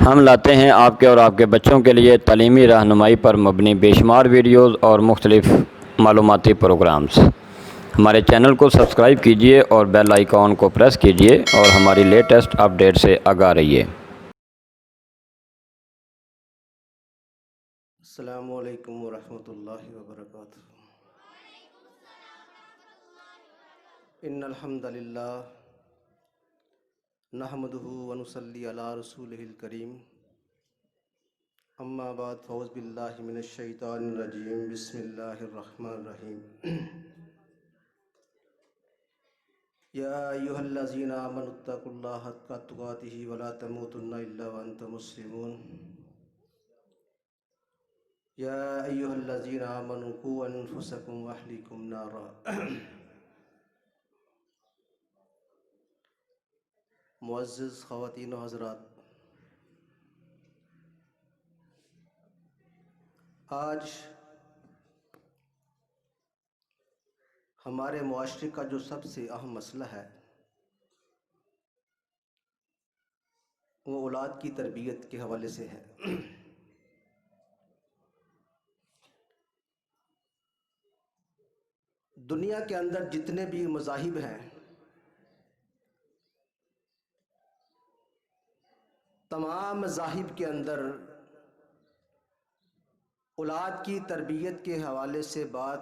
ہم لاتے ہیں آپ کے اور آپ کے بچوں کے لیے تعلیمی رہنمائی پر مبنی بے شمار ویڈیوز اور مختلف معلوماتی پروگرامز۔ ہمارے چینل کو سبسکرائب کیجیے اور بیل آئیکن کو پریس کیجیے اور ہماری لیٹسٹ اپڈیٹ سے آگاہ رہیے۔ السلام علیکم ورحمۃ اللہ وبرکاتہ۔ ان الحمد للہ نحمدہ ونصلی علی رسولہ الکریم، اما بعد فاعوذ باللہ من الشیطان الرجیم، بسم اللہ الرحمن الرحیم۔ یا ایھا الذین آمنوا اتقوا اللہ حق تقاتہ ولا تموتن الا وانتم مسلمون۔ یا ایھا الذین آمنوا قوا انفسکم واہلیکم نارا۔ معزز خواتین و حضرات، آج ہمارے معاشرے کا جو سب سے اہم مسئلہ ہے وہ اولاد کی تربیت کے حوالے سے ہے۔ دنیا کے اندر جتنے بھی مذاہب ہیں، تمام مذاہب کے اندر اولاد کی تربیت کے حوالے سے بات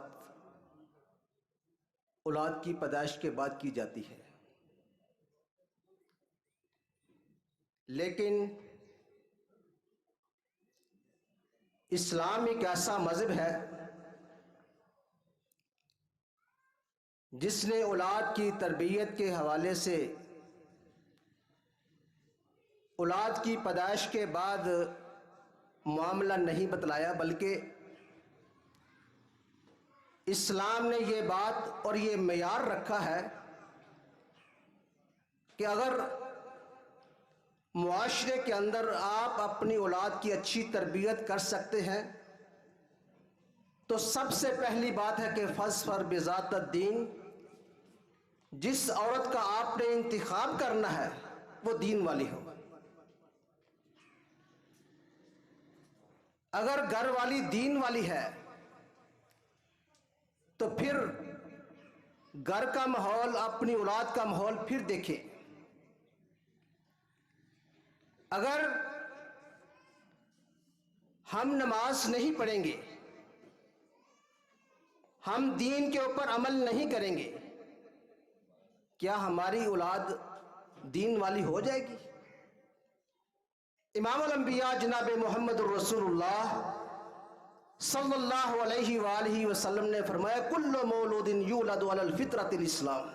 اولاد کی پیدائش کے بعد کی جاتی ہے، لیکن اسلام ایک ایسا مذہب ہے جس نے اولاد کی تربیت کے حوالے سے اولاد کی پیدائش کے بعد معاملہ نہیں بتلایا، بلکہ اسلام نے یہ بات اور یہ معیار رکھا ہے کہ اگر معاشرے کے اندر آپ اپنی اولاد کی اچھی تربیت کر سکتے ہیں تو سب سے پہلی بات ہے کہ فاظفر بذات الدین، جس عورت کا آپ نے انتخاب کرنا ہے وہ دین والی ہو۔ اگر گھر والی دین والی ہے تو پھر گھر کا ماحول، اپنی اولاد کا ماحول پھر دیکھیں۔ اگر ہم نماز نہیں پڑھیں گے، ہم دین کے اوپر عمل نہیں کریں گے، کیا ہماری اولاد دین والی ہو جائے گی؟ امام الانبیاء جناب محمد الرسول اللہ صلی اللہ علیہ وآلہ وسلم نے فرمایا، کل مولود یولد علی الفطرۃ الاسلام،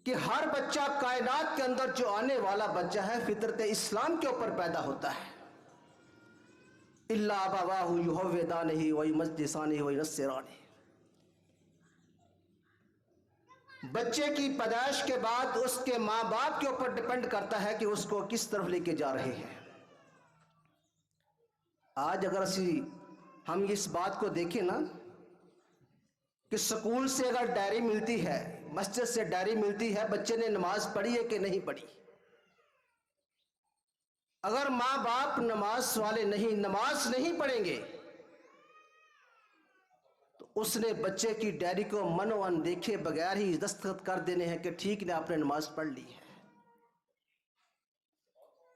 کہ ہر بچہ کائنات کے اندر جو آنے والا بچہ ہے فطرت اسلام کے اوپر پیدا ہوتا ہے۔ الا ابواہ یہودانہ ویمجسانہ وینصرانہ، بچے کی پیدائش کے بعد اس کے ماں باپ کے اوپر ڈیپینڈ کرتا ہے کہ اس کو کس طرف لے کے جا رہے ہیں۔ آج اگر ہم اس بات کو دیکھیں نا کہ سکول سے اگر ڈائری ملتی ہے، مسجد سے ڈائری ملتی ہے، بچے نے نماز پڑھی ہے کہ نہیں پڑھی، اگر ماں باپ نماز والے نماز نہیں پڑھیں گے تو اس نے بچے کی ڈائری کو من و ان دیکھے بغیر ہی دستخط کر دینے ہیں کہ ٹھیک نے آپ نے نماز پڑھ لی ہے۔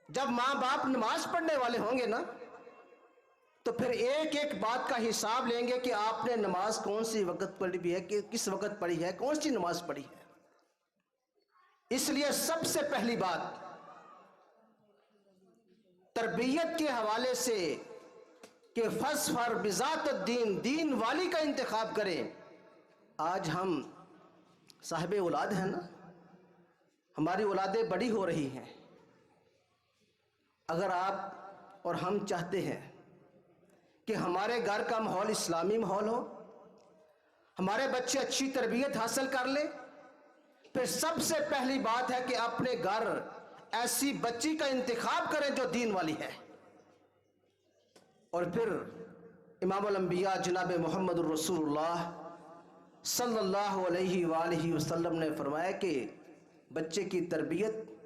جب ماں باپ نماز پڑھنے والے ہوں گے نا تو پھر ایک ایک بات کا حساب لیں گے کہ آپ نے نماز کون سی وقت پڑھی ہے، کس وقت پڑھی ہے، کون سی نماز پڑھی ہے۔ اس لیے سب سے پہلی بات تربیت کے حوالے سے کہ فاظفر بذات الدین، دین والی کا انتخاب کریں۔ آج ہم صاحب اولاد ہیں نا، ہماری اولادیں بڑی ہو رہی ہیں، اگر آپ اور ہم چاہتے ہیں کہ ہمارے گھر کا ماحول اسلامی ماحول ہو، ہمارے بچے اچھی تربیت حاصل کر لیں، پھر سب سے پہلی بات ہے کہ اپنے گھر ایسی بچی کا انتخاب کریں جو دین والی ہے۔ اور پھر امام الانبیاء جناب محمد الرسول اللہ صلی اللہ علیہ وآلہ وسلم نے فرمایا کہ بچے کی تربیت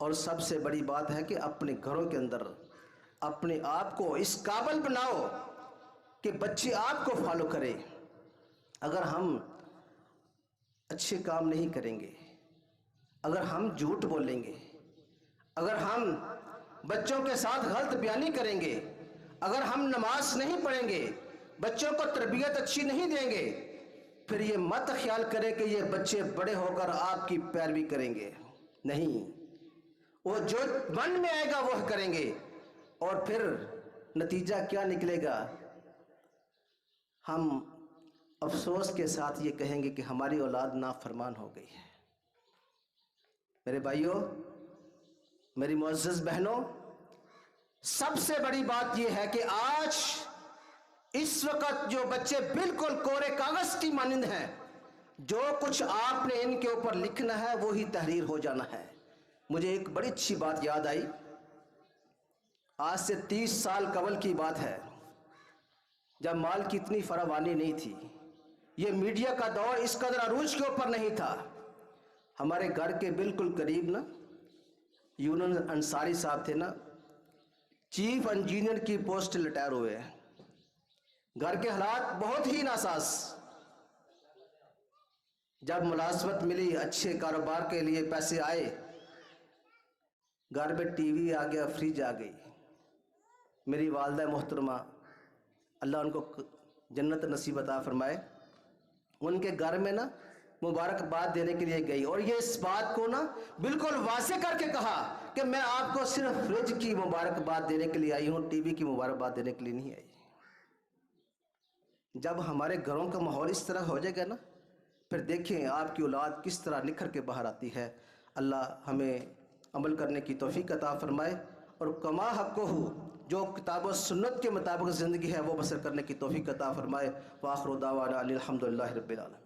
اور سب سے بڑی بات ہے کہ اپنے گھروں کے اندر اپنے آپ کو اس قابل بناؤ کہ بچے آپ کو فالو کریں۔ اگر ہم اچھے کام نہیں کریں گے، اگر ہم جھوٹ بولیں گے، اگر ہم بچوں کے ساتھ غلط بیانی کریں گے، اگر ہم نماز نہیں پڑھیں گے، بچوں کو تربیت اچھی نہیں دیں گے، پھر یہ مت خیال کریں کہ یہ بچے بڑے ہو کر آپ کی پیروی کریں گے۔ نہیں، وہ جو من میں آئے گا وہ کریں گے، اور پھر نتیجہ کیا نکلے گا؟ ہم افسوس کے ساتھ یہ کہیں گے کہ ہماری اولاد نافرمان ہو گئی ہے۔ میرے بھائیوں، میری معزز بہنوں، سب سے بڑی بات یہ ہے کہ آج اس وقت جو بچے بالکل کورے کاغذ کی مانند ہیں، جو کچھ آپ نے ان کے اوپر لکھنا ہے وہی تحریر ہو جانا ہے۔ مجھے ایک بڑی اچھی بات یاد آئی، آج سے 30 سال قبل کی بات ہے، جب مال کی اتنی فراوانی نہیں تھی، یہ میڈیا کا دور اس قدر عروج کے اوپر نہیں تھا۔ ہمارے گھر کے بالکل قریب نا یونس انصاری صاحب تھے نا، چیف انجینئر کی پوسٹ ریٹائر ہوئے ہیں۔ گھر کے حالات بہت ہی ناساز، جب ملازمت ملی، اچھے کاروبار کے لیے پیسے آئے، گھر میں ٹی وی آ گیا، فریج آ گئی۔ میری والدہ محترمہ، اللہ ان کو جنت نصیب عطا فرمائے، ان کے گھر میں نا مبارکباد دینے کے لیے گئی، اور یہ اس بات کو نا بالکل واضح کر کے کہا کہ میں آپ کو صرف فریج کی مبارکباد دینے کے لیے آئی ہوں، ٹی وی کی مبارکباد دینے کے لیے نہیں آئی۔ جب ہمارے گھروں کا ماحول اس طرح ہو جائے گا نا، پھر دیکھیں آپ کی اولاد کس طرح نکھر کے باہر آتی ہے۔ اللہ ہمیں عمل کرنے کی توفیق عطا فرمائے، اور کما حق ہو، جو کتاب و سنت کے مطابق زندگی ہے وہ بسر کرنے کی توفیق عطا فرمائے۔ وآخر دعوانا الحمدللہ رب العالمین۔